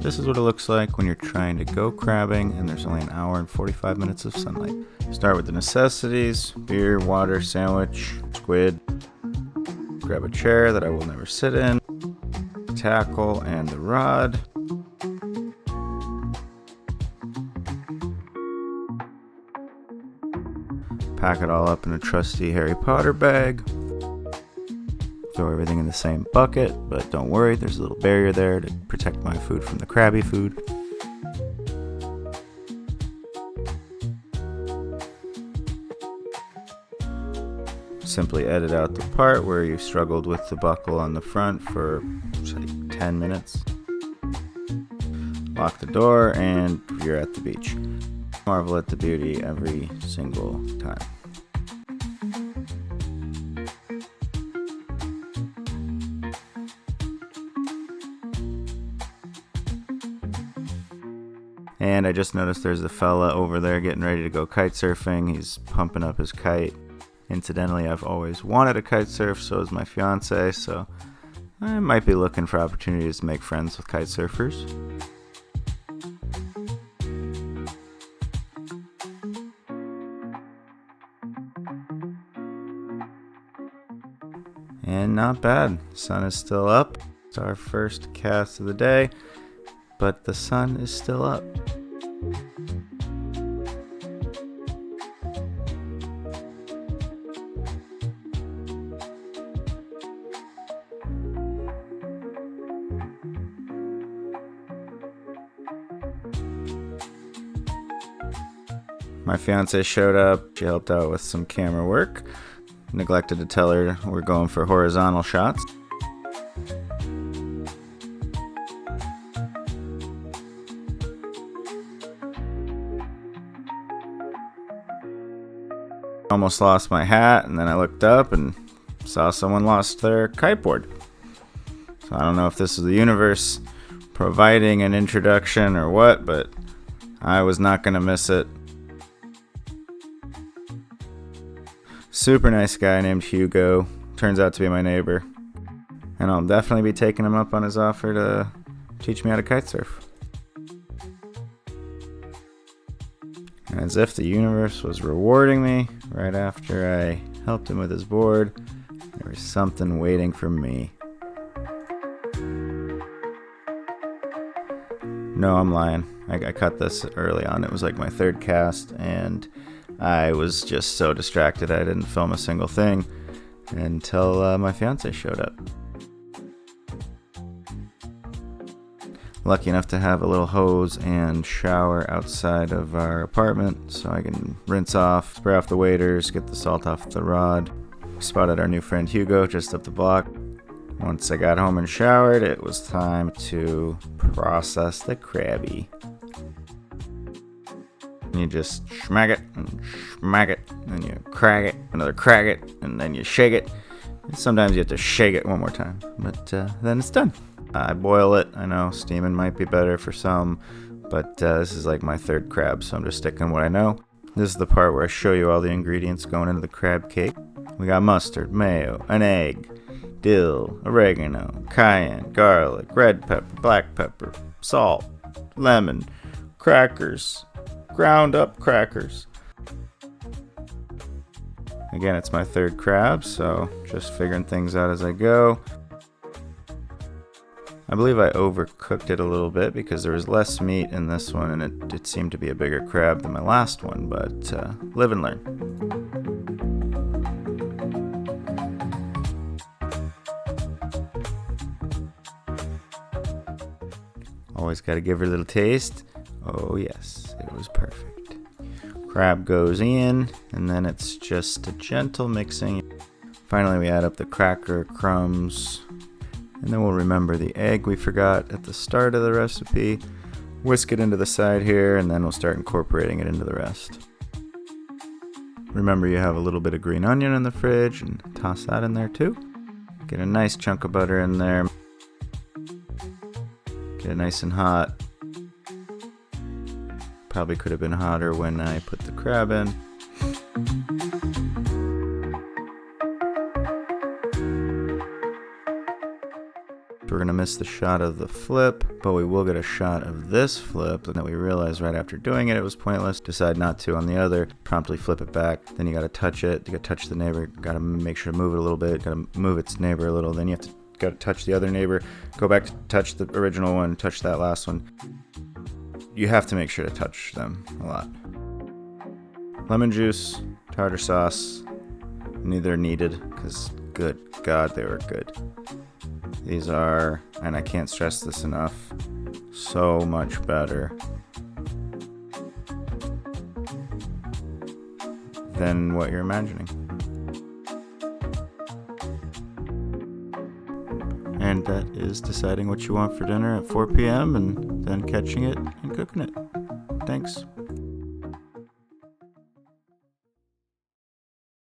This is what it looks like when you're trying to go crabbing and there's only an hour and 45 minutes of sunlight. Start with the necessities: beer, water, sandwich, squid. Grab a chair that I will never sit in, tackle, and the rod. Pack it all up in a trusty Harry Potter bag. Throw everything in the same bucket, but don't worry, there's a little barrier there to protect my food from the crabby food. Simply edit out the part where you struggled with the buckle on the front for say 10 minutes. Lock the door and you're at the beach. Marvel at the beauty every single time. And I just noticed there's a fella over there getting ready to go kite surfing. He's pumping up his kite. Incidentally, I've always wanted a kite surf, so is my fiance, so I might be looking for opportunities to make friends with kite surfers. And not bad. The sun is still up. It's our first cast of the day, but the sun is still up. My fiance showed up. She helped out with some camera work. Neglected to tell her we're going for horizontal shots. Almost lost my hat, and then I looked up and saw someone lost their kiteboard. So I don't know if this is the universe providing an introduction or what, but I was not going to miss it. Super nice guy named Hugo. Turns out to be my neighbor. And I'll definitely be taking him up on his offer to teach me how to kite surf. And as if the universe was rewarding me, right after I helped him with his board, there was something waiting for me. No, I'm lying. I cut this early on. It was like my third cast, and I was just so distracted I didn't film a single thing until my fiance showed up. Lucky enough to have a little hose and shower outside of our apartment so I can rinse off, spray off the waders, get the salt off the rod. Spotted our new friend Hugo just up the block. Once I got home and showered, it was time to process the crabby. You just smack it, and you crack it, another crack it, and then you shake it. And sometimes you have to shake it one more time, but then it's done. I boil it. I know steaming might be better for some, but this is like my third crab, so I'm just sticking what I know. This is the part where I show you all the ingredients going into the crab cake. We got mustard, mayo, an egg, dill, oregano, cayenne, garlic, red pepper, black pepper, salt, lemon, crackers, ground up crackers. Again, it's my third crab, so just figuring things out as I go. I believe I overcooked it a little bit because there was less meat in this one, and it seemed to be a bigger crab than my last one, but live and learn. Always got to give her a little taste. Oh yes, it was perfect. Crab goes in, and then it's just a gentle mixing. Finally, we add up the cracker crumbs, and then we'll remember the egg we forgot at the start of the recipe. Whisk it into the side here, and then we'll start incorporating it into the rest. Remember you have a little bit of green onion in the fridge, and toss that in there too. Get a nice chunk of butter in there. Get it nice and hot. Probably could have been hotter when I put the crab in. We're going to miss the shot of the flip, but we will get a shot of this flip, and then we realize right after doing it, it was pointless. Decide not to on the other, promptly flip it back. Then you got to touch it. You got to touch the neighbor. Got to make sure to move it a little bit. Got to move its neighbor a little. Then you have to got to touch the other neighbor. Go back to touch the original one. Touch that last one. You have to make sure to touch them a lot. Lemon juice, tartar sauce, neither needed, because good God, they were good. These are, and I can't stress this enough, so much better than what you're imagining. And that is deciding what you want for dinner at 4 p.m. and then catching it and cooking it. Thanks.